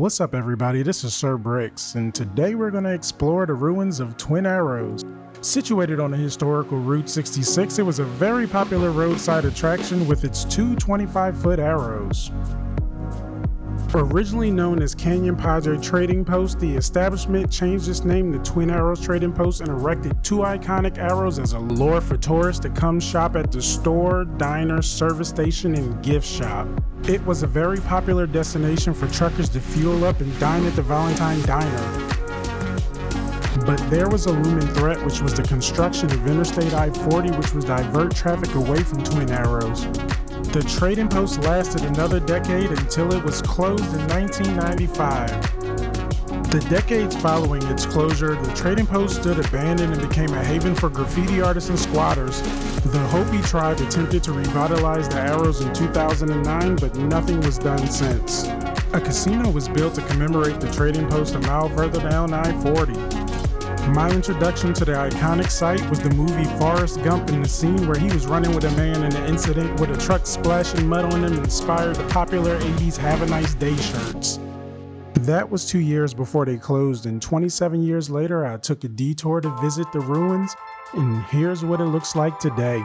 What's up everybody, this is Sir Bricks, and today we're going to explore the ruins of Twin Arrows. Situated on the historical Route 66, it was a very popular roadside attraction with its two 25-foot arrows. Originally known as Canyon Padre Trading Post, the establishment changed its name to Twin Arrows Trading Post and erected two iconic arrows as a lure for tourists to come shop at the store, diner, service station, and gift shop. It was a very popular destination for truckers to fuel up and dine at the Valentine Diner. But there was a looming threat, which was the construction of Interstate I-40, which would divert traffic away from Twin Arrows. The trading post lasted another decade until it was closed in 1995. The decades following its closure, the trading post stood abandoned and became a haven for graffiti artists and squatters. The Hopi tribe attempted to revitalize the arrows in 2009, but nothing was done since. A casino was built to commemorate the trading post a mile further down I-40. My introduction to the iconic site was the movie Forrest Gump, and the scene where he was running with a man and the incident with a truck splashing mud on him inspired the popular 80s Have a Nice Day shirts. That was 2 years before they closed, and 27 years later I took a detour to visit the ruins, and here's what it looks like today.